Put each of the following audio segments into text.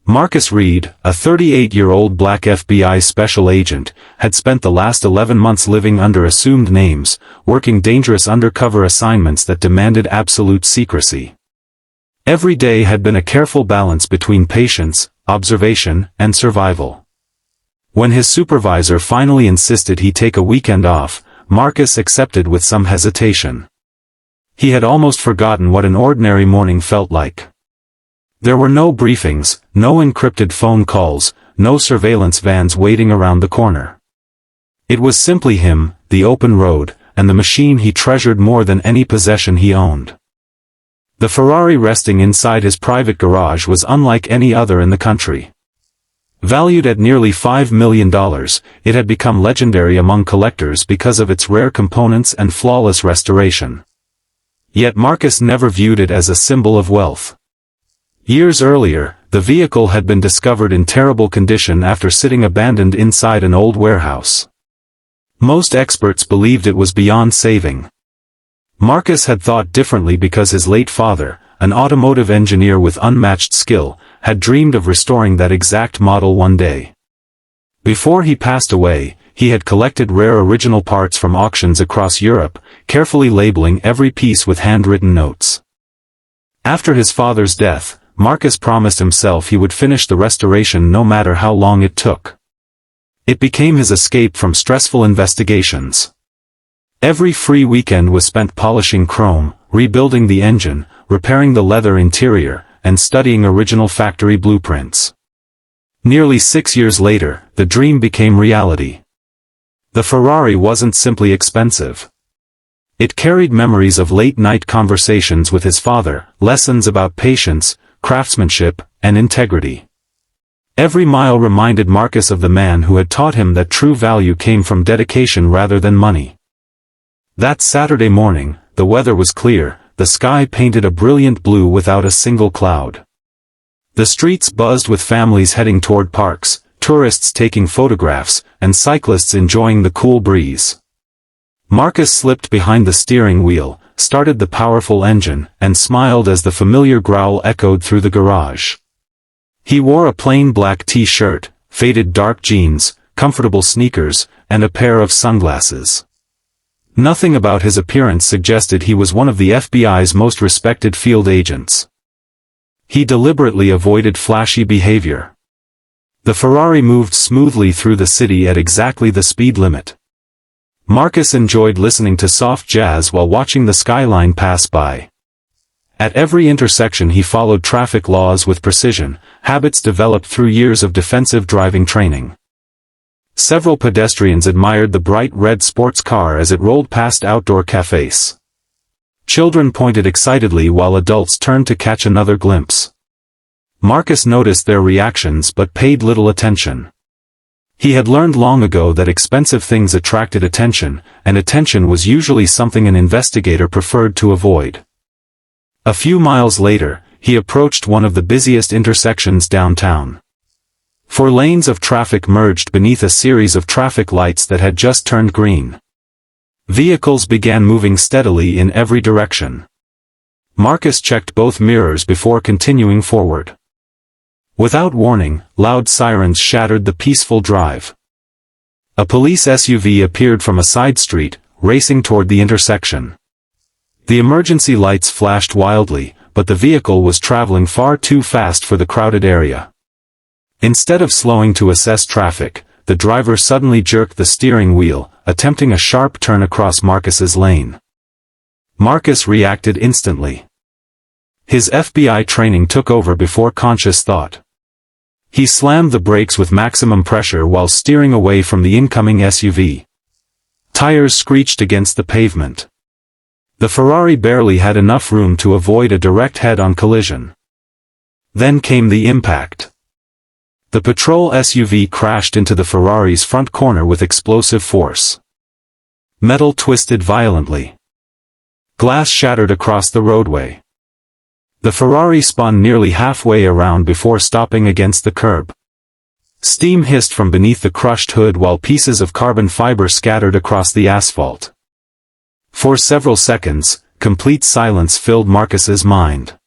Marcus Reed, a 38-year-old black FBI special agent, had spent the last 11 months living under assumed names, working dangerous undercover assignments that demanded absolute secrecy. Every day had been a careful balance between patience, observation, and survival. When his supervisor finally insisted he take a weekend off, Marcus accepted with some hesitation. He had almost forgotten what an ordinary morning felt like. There were no briefings, no encrypted phone calls, no surveillance vans waiting around the corner. It was simply him, the open road, and the machine he treasured more than any possession he owned. The Ferrari resting inside his private garage was unlike any other in the country. Valued at nearly $5 million, it had become legendary among collectors because of its rare components and flawless restoration. Yet Marcus never viewed it as a symbol of wealth. Years earlier, the vehicle had been discovered in terrible condition after sitting abandoned inside an old warehouse. Most experts believed it was beyond saving. Marcus had thought differently because his late father, an automotive engineer with unmatched skill, had dreamed of restoring that exact model one day. Before he passed away, he had collected rare original parts from auctions across Europe, carefully labeling every piece with handwritten notes. After his father's death, Marcus promised himself he would finish the restoration no matter how long it took. It became his escape from stressful investigations. Every free weekend was spent polishing chrome, rebuilding the engine, repairing the leather interior, and studying original factory blueprints. Nearly 6 years later, the dream became reality. The Ferrari wasn't simply expensive. It carried memories of late-night conversations with his father, lessons about patience, craftsmanship, and integrity. Every mile reminded Marcus of the man who had taught him that true value came from dedication rather than money. That Saturday morning, the weather was clear, the sky painted a brilliant blue without a single cloud. The streets buzzed with families heading toward parks, tourists taking photographs, and cyclists enjoying the cool breeze. Marcus slipped behind the steering wheel, started the powerful engine, and smiled as the familiar growl echoed through the garage. He wore a plain black t-shirt, faded dark jeans, comfortable sneakers, and a pair of sunglasses. Nothing about his appearance suggested he was one of the FBI's most respected field agents. He deliberately avoided flashy behavior. The Ferrari moved smoothly through the city at exactly the speed limit. Marcus enjoyed listening to soft jazz while watching the skyline pass by. At every intersection he followed traffic laws with precision, habits developed through years of defensive driving training. Several pedestrians admired the bright red sports car as it rolled past outdoor cafes. Children pointed excitedly while adults turned to catch another glimpse. Marcus noticed their reactions but paid little attention. He had learned long ago that expensive things attracted attention, and attention was usually something an investigator preferred to avoid. A few miles later, he approached one of the busiest intersections downtown. 4 lanes of traffic merged beneath a series of traffic lights that had just turned green. Vehicles began moving steadily in every direction. Marcus checked both mirrors before continuing forward. Without warning, loud sirens shattered the peaceful drive. A police SUV appeared from a side street, racing toward the intersection. The emergency lights flashed wildly, but the vehicle was traveling far too fast for the crowded area. Instead of slowing to assess traffic, the driver suddenly jerked the steering wheel, attempting a sharp turn across Marcus's lane. Marcus reacted instantly. His FBI training took over before conscious thought. He slammed the brakes with maximum pressure while steering away from the incoming SUV. Tires screeched against the pavement. The Ferrari barely had enough room to avoid a direct head-on collision. Then came the impact. The patrol SUV crashed into the Ferrari's front corner with explosive force. Metal twisted violently. Glass shattered across the roadway. The Ferrari spun nearly halfway around before stopping against the curb. Steam hissed from beneath the crushed hood while pieces of carbon fiber scattered across the asphalt. For several seconds, complete silence filled Marcus's mind.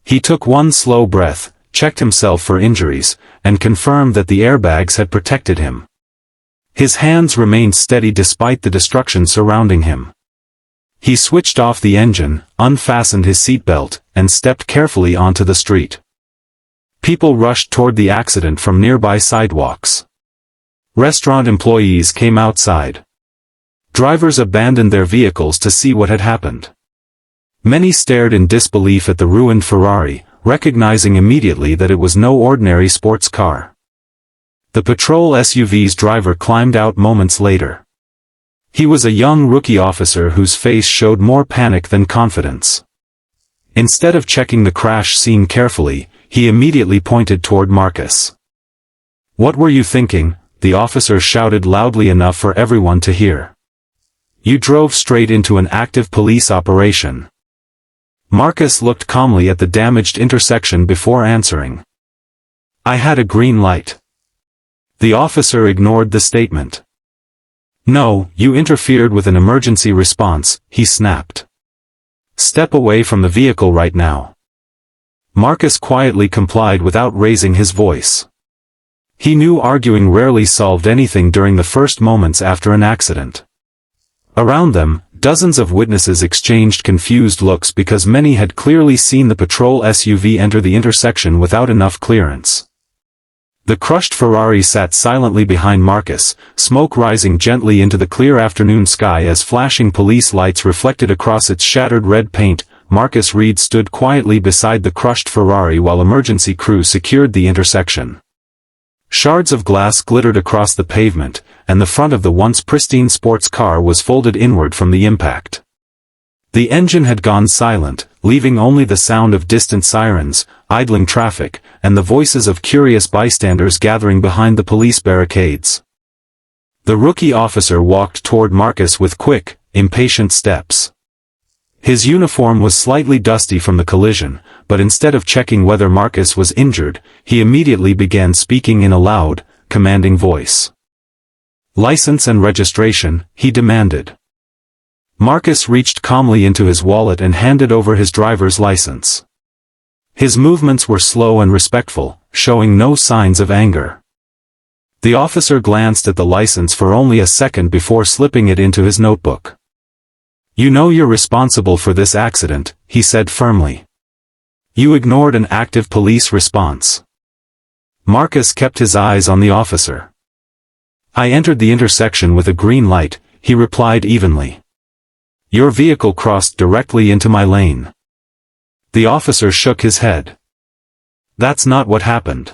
He took one slow breath, checked himself for injuries, and confirmed that the airbags had protected him. His hands remained steady despite the destruction surrounding him. He switched off the engine, unfastened his seatbelt, and stepped carefully onto the street. People rushed toward the accident from nearby sidewalks. Restaurant employees came outside. Drivers abandoned their vehicles to see what had happened. Many stared in disbelief at the ruined Ferrari, recognizing immediately that it was no ordinary sports car. The patrol SUV's driver climbed out moments later. He was a young rookie officer whose face showed more panic than confidence. Instead of checking the crash scene carefully, he immediately pointed toward Marcus. "What were you thinking?" the officer shouted loudly enough for everyone to hear. "You drove straight into an active police operation." Marcus looked calmly at the damaged intersection before answering. "I had a green light." The officer ignored the statement. "No, you interfered with an emergency response," he snapped. "Step away from the vehicle right now." Marcus quietly complied without raising his voice. He knew arguing rarely solved anything during the first moments after an accident. Around them, dozens of witnesses exchanged confused looks because many had clearly seen the patrol SUV enter the intersection without enough clearance. The crushed Ferrari sat silently behind Marcus, smoke rising gently into the clear afternoon sky as flashing police lights reflected across its shattered red paint. Marcus Reed stood quietly beside the crushed Ferrari while emergency crew secured the intersection. Shards of glass glittered across the pavement, and the front of the once pristine sports car was folded inward from the impact. The engine had gone silent, leaving only the sound of distant sirens, idling traffic, and the voices of curious bystanders gathering behind the police barricades. The rookie officer walked toward Marcus with quick, impatient steps. His uniform was slightly dusty from the collision, but instead of checking whether Marcus was injured, he immediately began speaking in a loud, commanding voice. "License and registration," he demanded. Marcus reached calmly into his wallet and handed over his driver's license. His movements were slow and respectful, showing no signs of anger. The officer glanced at the license for only a second before slipping it into his notebook. "You know you're responsible for this accident," he said firmly. "You ignored an active police response." Marcus kept his eyes on the officer. "I entered the intersection with a green light," he replied evenly. "Your vehicle crossed directly into my lane." The officer shook his head. "That's not what happened."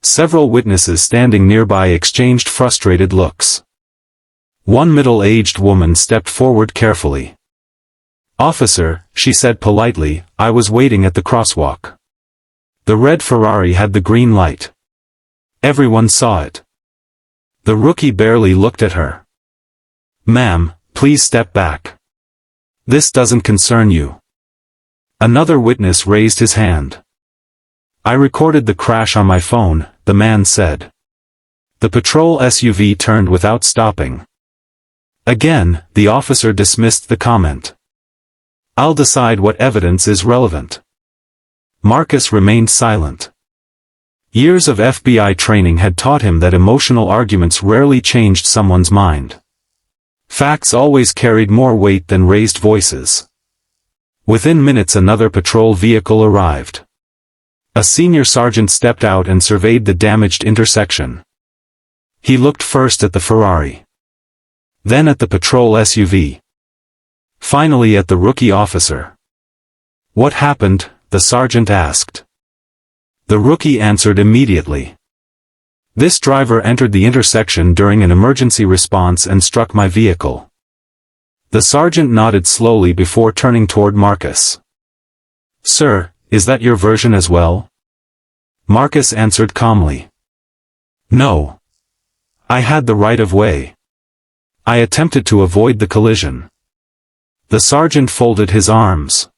Several witnesses standing nearby exchanged frustrated looks. One middle-aged woman stepped forward carefully. "Officer," she said politely, "I was waiting at the crosswalk. The red Ferrari had the green light. Everyone saw it." The rookie barely looked at her. "Ma'am, please step back. This doesn't concern you." Another witness raised his hand. "I recorded the crash on my phone," the man said. The patrol SUV turned without stopping. Again, the officer dismissed the comment. "I'll decide what evidence is relevant." Marcus remained silent. Years of FBI training had taught him that emotional arguments rarely changed someone's mind. Facts always carried more weight than raised voices. Within minutes another patrol vehicle arrived. A senior sergeant stepped out and surveyed the damaged intersection. He looked first at the Ferrari. Then at the patrol SUV. Finally at the rookie officer. "What happened?" the sergeant asked. The rookie answered immediately. "This driver entered the intersection during an emergency response and struck my vehicle." The sergeant nodded slowly before turning toward Marcus. "Sir, is that your version as well?" Marcus answered calmly. "No. I had the right of way. I attempted to avoid the collision." The sergeant folded his arms.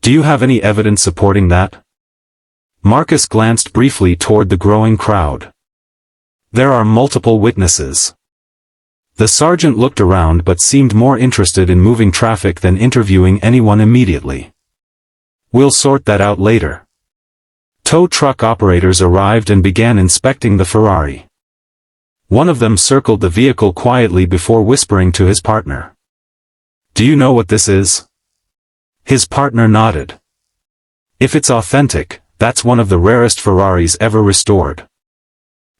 "Do you have any evidence supporting that?" Marcus glanced briefly toward the growing crowd. "There are multiple witnesses." The sergeant looked around but seemed more interested in moving traffic than interviewing anyone immediately. "We'll sort that out later." Tow truck operators arrived and began inspecting the Ferrari. One of them circled the vehicle quietly before whispering to his partner. "Do you know what this is?" His partner nodded. "If it's authentic, that's one of the rarest Ferraris ever restored."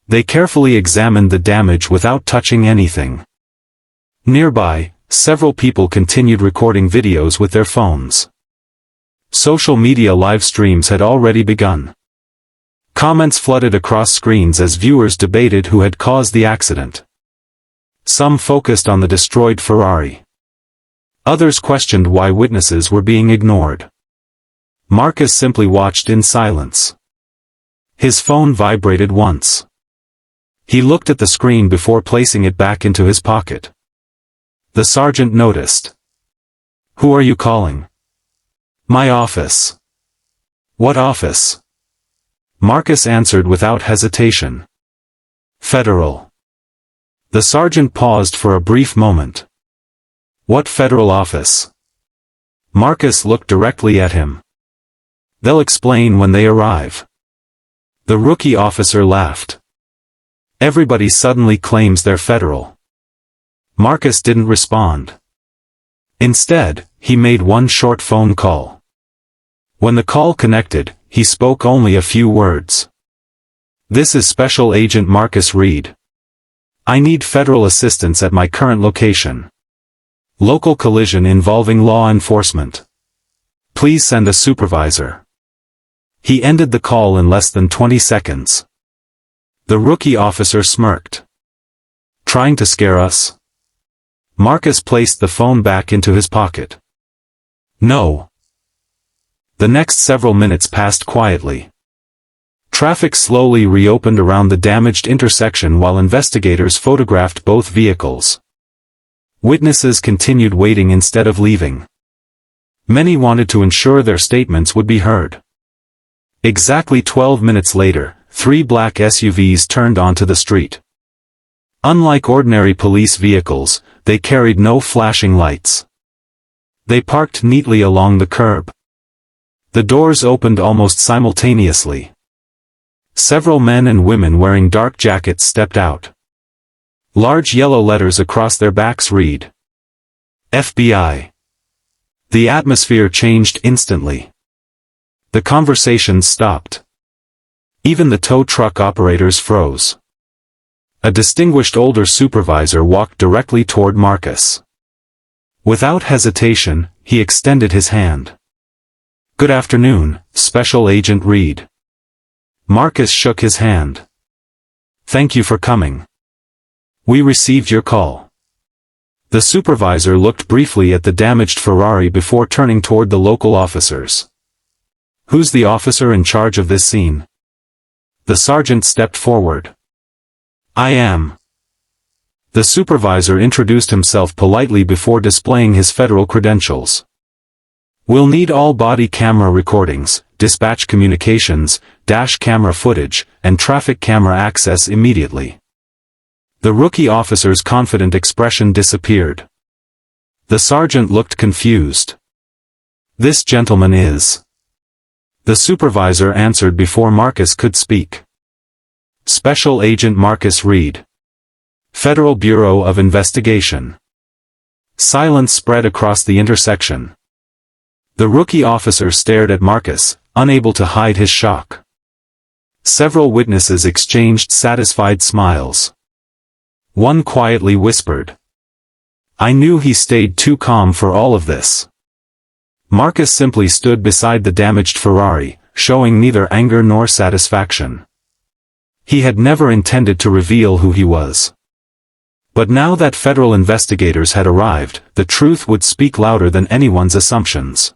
They carefully examined the damage without touching anything. Nearby, several people continued recording videos with their phones. Social media live streams had already begun. Comments flooded across screens as viewers debated who had caused the accident. Some focused on the destroyed Ferrari. Others questioned why witnesses were being ignored. Marcus simply watched in silence. His phone vibrated once. He looked at the screen before placing it back into his pocket. The sergeant noticed. "Who are you calling?" "My office." "What office?" Marcus answered without hesitation. "Federal." The sergeant paused for a brief moment. "What federal office?" Marcus looked directly at him. "They'll explain when they arrive." The rookie officer laughed. "Everybody suddenly claims they're federal." Marcus didn't respond. Instead, he made one short phone call. When the call connected, he spoke only a few words. "This is Special Agent Marcus Reed. I need federal assistance at my current location. Local collision involving law enforcement. Please send a supervisor." He ended the call in less than 20 seconds. The rookie officer smirked. "Trying to scare us?" Marcus placed the phone back into his pocket. "No." The next several minutes passed quietly. Traffic slowly reopened around the damaged intersection while investigators photographed both vehicles. Witnesses continued waiting instead of leaving. Many wanted to ensure their statements would be heard. Exactly 12 minutes later, 3 black SUVs turned onto the street. Unlike ordinary police vehicles, they carried no flashing lights. They parked neatly along the curb. The doors opened almost simultaneously. Several men and women wearing dark jackets stepped out. Large yellow letters across their backs read, "FBI." The atmosphere changed instantly. The conversations stopped. Even the tow truck operators froze. A distinguished older supervisor walked directly toward Marcus. Without hesitation, he extended his hand. "Good afternoon, Special Agent Reed." Marcus shook his hand. "Thank you for coming. We received your call." The supervisor looked briefly at the damaged Ferrari before turning toward the local officers. "Who's the officer in charge of this scene?" The sergeant stepped forward. "I am." The supervisor introduced himself politely before displaying his federal credentials. "We'll need all body camera recordings, dispatch communications, dash camera footage, and traffic camera access immediately." The rookie officer's confident expression disappeared. The sergeant looked confused. "This gentleman is..." The supervisor answered before Marcus could speak. "Special Agent Marcus Reed. Federal Bureau of Investigation." Silence spread across the intersection. The rookie officer stared at Marcus, unable to hide his shock. Several witnesses exchanged satisfied smiles. One quietly whispered, "I knew he stayed too calm for all of this." Marcus simply stood beside the damaged Ferrari, showing neither anger nor satisfaction. He had never intended to reveal who he was. But now that federal investigators had arrived, the truth would speak louder than anyone's assumptions.